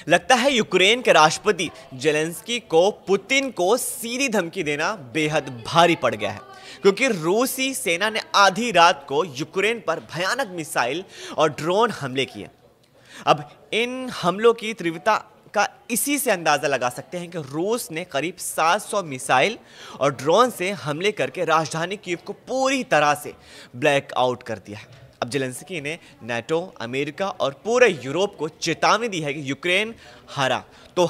लगता है यूक्रेन के राष्ट्रपति जेलेंस्की को पुतिन को सीधी धमकी देना बेहद भारी पड़ गया है, क्योंकि रूसी सेना ने आधी रात को यूक्रेन पर भयानक मिसाइल और ड्रोन हमले किए। अब इन हमलों की तीव्रता का इसी से अंदाजा लगा सकते हैं कि रूस ने करीब 700 मिसाइल और ड्रोन से हमले करके राजधानी कीव को पूरी तरह से ब्लैकआउट कर दिया है। अब जेलेंस्की ने नाटो, अमेरिका और पूरे यूरोप को चेतावनी दी है कि यूक्रेन हारा तो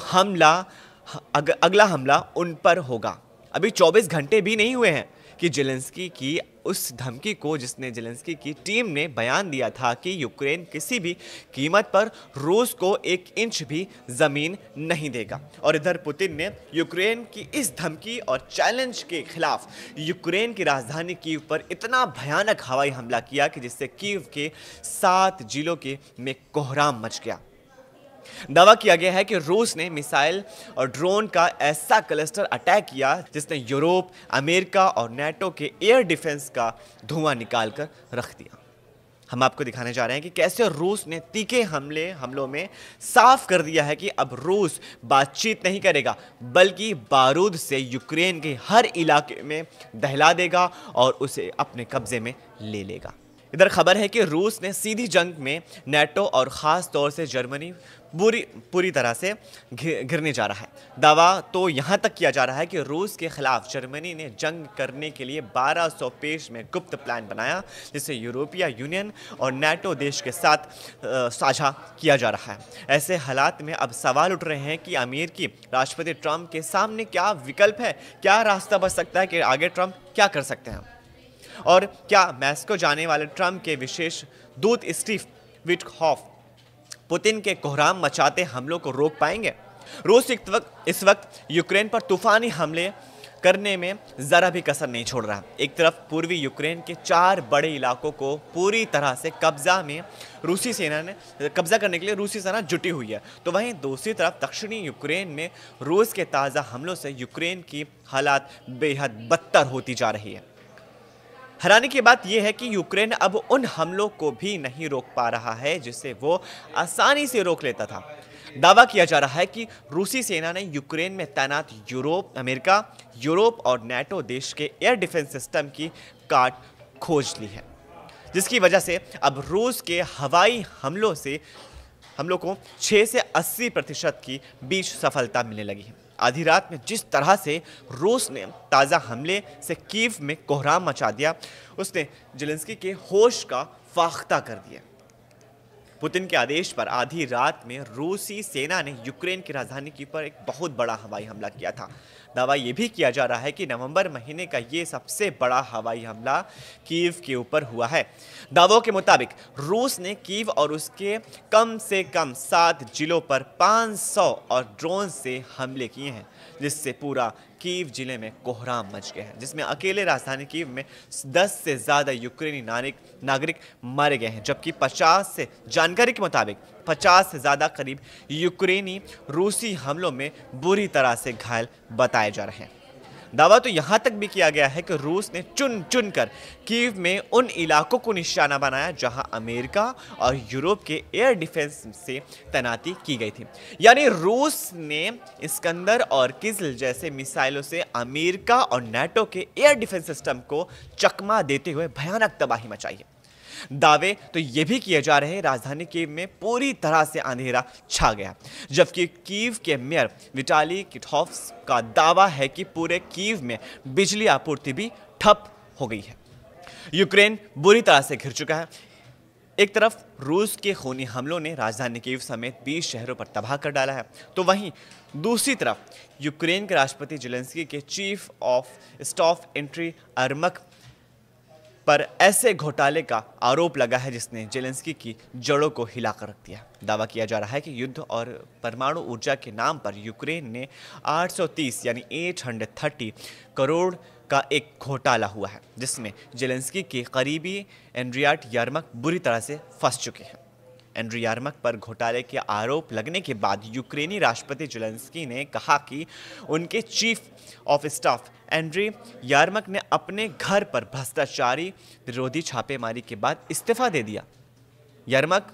अगला हमला उन पर होगा। अभी 24 घंटे भी नहीं हुए हैं कि जेलेंस्की की उस धमकी को, जिसने जेलेंस्की की टीम ने बयान दिया था कि यूक्रेन किसी भी कीमत पर रूस को 1 इंच भी जमीन नहीं देगा। और इधर पुतिन ने यूक्रेन की इस धमकी और चैलेंज के खिलाफ यूक्रेन की राजधानी कीव पर इतना भयानक हवाई हमला किया कि जिससे कीव के 7 जिलों में कोहराम मच गया। दावा किया गया है कि रूस ने मिसाइल और ड्रोन का ऐसा क्लस्टर अटैक किया जिसने यूरोप, अमेरिका और नाटो के एयर डिफेंस का धुआं निकालकर रख दिया। हम आपको दिखाने जा रहे हैं कि कैसे रूस ने तीखे हमलों में साफ कर दिया है कि अब रूस बातचीत नहीं करेगा, बल्कि बारूद से यूक्रेन के हर इलाके में दहला देगा और उसे अपने कब्जे में ले लेगा। इधर खबर है कि रूस ने सीधी जंग में नाटो और ख़ास तौर से जर्मनी पूरी तरह से घिरने जा रहा है। दावा तो यहाँ तक किया जा रहा है कि रूस के खिलाफ जर्मनी ने जंग करने के लिए 1200 पेज में गुप्त प्लान बनाया, जिसे यूरोपीय यूनियन और नाटो देश के साथ साझा किया जा रहा है। ऐसे हालात में अब सवाल उठ रहे हैं कि अमेरिकी राष्ट्रपति ट्रंप के सामने क्या विकल्प है, क्या रास्ता बच सकता है कि आगे ट्रंप क्या कर सकते हैं, और क्या मॉस्को जाने वाले ट्रंप के विशेष दूत स्टीव विटकॉफ पुतिन के कोहराम मचाते हमलों को रोक पाएंगे। रूस इस वक्त यूक्रेन पर तूफानी हमले करने में जरा भी कसर नहीं छोड़ रहा। एक तरफ पूर्वी यूक्रेन के 4 बड़े इलाकों को पूरी तरह से कब्जा करने के लिए रूसी सेना जुटी हुई है, तो वहीं दूसरी तरफ दक्षिणी यूक्रेन में रूस के ताज़ा हमलों से यूक्रेन की हालात बेहद बदतर होती जा रही है। हैरानी की बात यह है कि यूक्रेन अब उन हमलों को भी नहीं रोक पा रहा है जिसे वो आसानी से रोक लेता था। दावा किया जा रहा है कि रूसी सेना ने यूक्रेन में तैनात अमेरिका, यूरोप और नाटो देश के एयर डिफेंस सिस्टम की काट खोज ली है, जिसकी वजह से अब रूस के हवाई हमलों को 6 से 80% की बीच सफलता मिलने लगी है। आधी रात में जिस तरह से रूस ने ताज़ा हमले से कीव में कोहराम मचा दिया, उसने जेलेंस्की के होश का फाख्ता कर दिया। पुतिन के आदेश पर आधी रात में रूसी सेना ने यूक्रेन की राजधानी कीव पर एक बहुत बड़ा हवाई हमला किया था। दावा यह भी किया जा रहा है कि नवंबर महीने का ये सबसे बड़ा हवाई हमला कीव के ऊपर हुआ है। दावों के मुताबिक रूस ने कीव और उसके कम से कम 7 जिलों पर 500 और ड्रोन से हमले किए हैं, जिससे पूरा कीव जिले में कोहराम मच गया है, जिसमें अकेले राजधानी कीव में 10 से ज़्यादा यूक्रेनी नागरिक मारे गए हैं, जबकि 50 से जानकारी के मुताबिक 50 से ज़्यादा करीब यूक्रेनी रूसी हमलों में बुरी तरह से घायल बताए जा रहे हैं। दावा तो यहाँ तक भी किया गया है कि रूस ने चुन कर कीव में उन इलाकों को निशाना बनाया जहाँ अमेरिका और यूरोप के एयर डिफेंस से तैनाती की गई थी। यानी रूस ने इस्कंदर और किज्ल जैसे मिसाइलों से अमेरिका और नाटो के एयर डिफेंस सिस्टम को चकमा देते हुए भयानक तबाही मचाई है। दावे तो ये भी किए जा रहे हैं राजधानी कीव में पूरी तरह से अंधेरा छा गया, जबकि कीव के मेयर विटाली किटॉफ्स का दावा है कि पूरे कीव में बिजली आपूर्ति भी ठप हो गई है। यूक्रेन बुरी तरह से घिर चुका है। एक तरफ रूस के खूनी हमलों ने राजधानी कीव समेत 20 शहरों पर तबाह कर डाला है, तो वहीं दूसरी तरफ यूक्रेन के राष्ट्रपति जेलेंस्की के chief of staff Andriy Yermak पर ऐसे घोटाले का आरोप लगा है जिसने जेलेंस्की की जड़ों को हिलाकर रख दिया। दावा किया जा रहा है कि युद्ध और परमाणु ऊर्जा के नाम पर यूक्रेन ने 830 यानी 830 करोड़ का एक घोटाला हुआ है, जिसमें जेलेंस्की के करीबी एंड्रियाट यरमक बुरी तरह से फंस चुके हैं। एंड्री यरमक पर घोटाले के आरोप लगने के बाद यूक्रेनी राष्ट्रपति जेलेंस्की ने कहा कि उनके chief of staff Andriy Yermak ने अपने घर पर भ्रष्टाचारी विरोधी छापेमारी के बाद इस्तीफा दे दिया। यरमक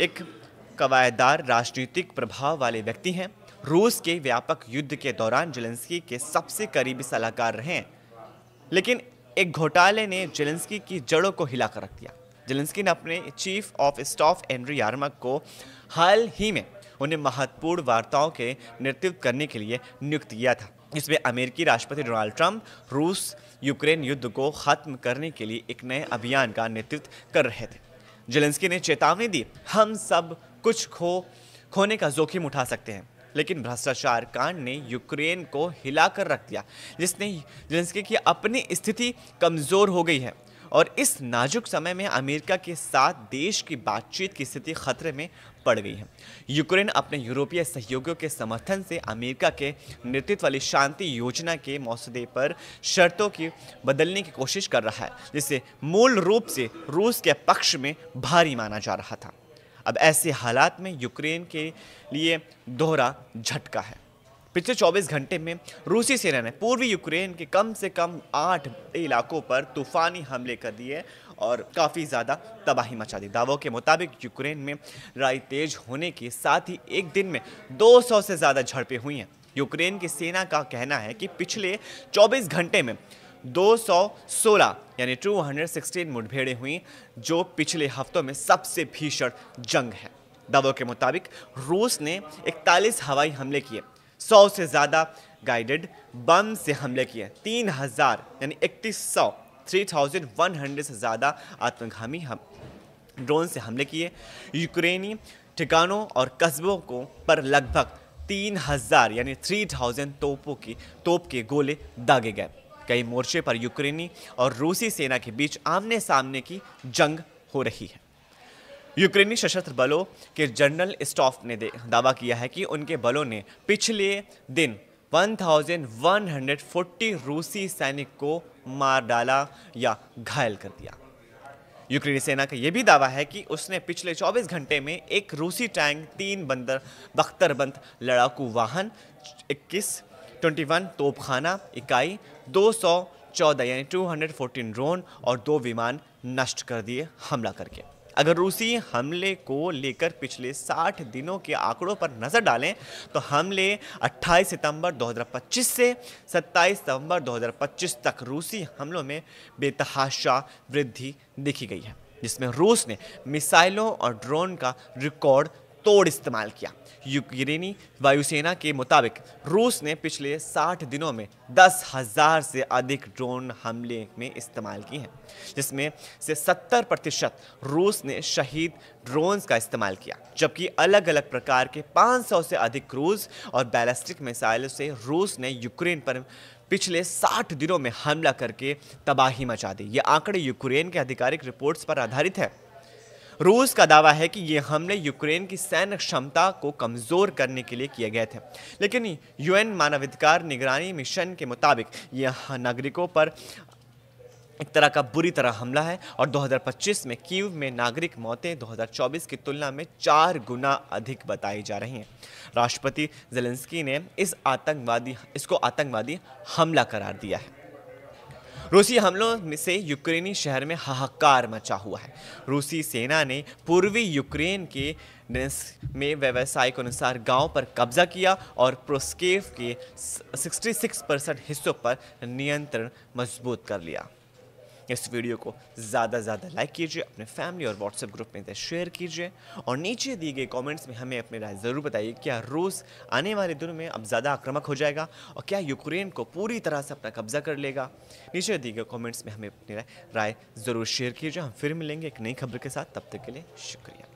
एक कवायदार राजनीतिक प्रभाव वाले व्यक्ति हैं। रूस के व्यापक युद्ध के दौरान जेलेंस्की के सबसे करीबी सलाहकार रहे हैं, लेकिन एक घोटाले ने जेलेंस्की की जड़ों को हिलाकर रख दिया। जेलेंस्की ने अपने चीफ ऑफ स्टाफ एंड्री यारमक को हाल ही में उन्हें महत्वपूर्ण वार्ताओं के नेतृत्व करने के लिए नियुक्त किया था। इसमें अमेरिकी राष्ट्रपति डोनाल्ड ट्रंप रूस यूक्रेन युद्ध को खत्म करने के लिए एक नए अभियान का नेतृत्व कर रहे थे। जेलेंस्की ने चेतावनी दी, हम सब कुछ खोने का जोखिम उठा सकते हैं, लेकिन भ्रष्टाचार कांड ने यूक्रेन को हिलाकर रख दिया, जिसने जेलेंस्की की अपनी स्थिति कमजोर हो गई है और इस नाजुक समय में अमेरिका के साथ देश की बातचीत की स्थिति खतरे में पड़ गई है। यूक्रेन अपने यूरोपीय सहयोगियों के समर्थन से अमेरिका के नेतृत्व वाली शांति योजना के मसौदे पर शर्तों की बदलने की कोशिश कर रहा है, जिसे मूल रूप से रूस के पक्ष में भारी माना जा रहा था। अब ऐसे हालात में यूक्रेन के लिए दोहरा झटका है। पिछले 24 घंटे में रूसी सेना ने पूर्वी यूक्रेन के कम से कम 8 इलाकों पर तूफानी हमले कर दिए और काफ़ी ज़्यादा तबाही मचा दी। दावों के मुताबिक यूक्रेन में लड़ाई तेज होने के साथ ही एक दिन में 200 से ज़्यादा झड़पें हुई हैं। यूक्रेन की सेना का कहना है कि पिछले 24 घंटे में 216 यानी 216 मुठभेड़ें हुई, जो पिछले हफ्तों में सबसे भीषण जंग है। दावों के मुताबिक रूस ने 41 हवाई हमले किए, 100 से ज़्यादा गाइडेड बम से हमले किए, 3000 यानी 3100 से ज़्यादा आत्मघाती ड्रोन से हमले किए। यूक्रेनी ठिकानों और कस्बों को पर लगभग 3000 यानी 3000 तोप के गोले दागे गए। कई मोर्चे पर यूक्रेनी और रूसी सेना के बीच आमने सामने की जंग हो रही है। यूक्रेनी सशस्त्र बलों के जनरल स्टाफ ने दावा किया है कि उनके बलों ने पिछले दिन 1140 रूसी सैनिक को मार डाला या घायल कर दिया। यूक्रेनी सेना का यह भी दावा है कि उसने पिछले 24 घंटे में एक रूसी टैंक, 3 बख्तरबंद लड़ाकू वाहन, 21 तोपखाना इकाई, 214 यानी 214 ड्रोन और 2 विमान नष्ट कर दिए हमला करके। अगर रूसी हमले को लेकर पिछले 60 दिनों के आंकड़ों पर नजर डालें तो हमले 28 सितंबर 2025 से 27 सितंबर 2025 तक रूसी हमलों में बेतहाशा वृद्धि देखी गई है, जिसमें रूस ने मिसाइलों और ड्रोन का रिकॉर्ड तोड़ इस्तेमाल किया। यूक्रेनी वायुसेना के मुताबिक रूस ने पिछले 60 दिनों में 10,000 से अधिक ड्रोन हमले में इस्तेमाल की हैं, जिसमें से 70% रूस ने शहीद ड्रोन्स का इस्तेमाल किया, जबकि अलग अलग प्रकार के 500 से अधिक क्रूज और बैलिस्टिक मिसाइलों से रूस ने यूक्रेन पर पिछले 60 दिनों में हमला करके तबाही मचा दी। ये आंकड़े यूक्रेन के आधिकारिक रिपोर्ट्स पर आधारित है। रूस का दावा है कि ये हमले यूक्रेन की सैन्य क्षमता को कमजोर करने के लिए किए गए थे, लेकिन यूएन मानवाधिकार निगरानी मिशन के मुताबिक यह नागरिकों पर एक तरह का बुरी तरह हमला है और 2025 में कीव में नागरिक मौतें 2024 की तुलना में 4 गुना अधिक बताई जा रही हैं। राष्ट्रपति जेलेंस्की ने इसको आतंकवादी हमला करार दिया है। रूसी हमलों से यूक्रेनी शहर में हाहाकार मचा हुआ है। रूसी सेना ने पूर्वी यूक्रेन के में व्यवसाय अनुसार गांव पर कब्जा किया और प्रोस्केव के 66% हिस्सों पर नियंत्रण मजबूत कर लिया। इस वीडियो को ज़्यादा से ज़्यादा लाइक कीजिए, अपने फैमिली और व्हाट्सएप ग्रुप में शेयर कीजिए और नीचे दिए गए कमेंट्स में हमें अपनी राय ज़रूर बताइए। क्या रूस आने वाले दिनों में अब ज़्यादा आक्रामक हो जाएगा और क्या यूक्रेन को पूरी तरह से अपना कब्जा कर लेगा? नीचे दिए गए कमेंट्स में हमें अपनी राय ज़रूर शेयर कीजिए। हम फिर मिलेंगे एक नई खबर के साथ, तब तक के लिए शुक्रिया।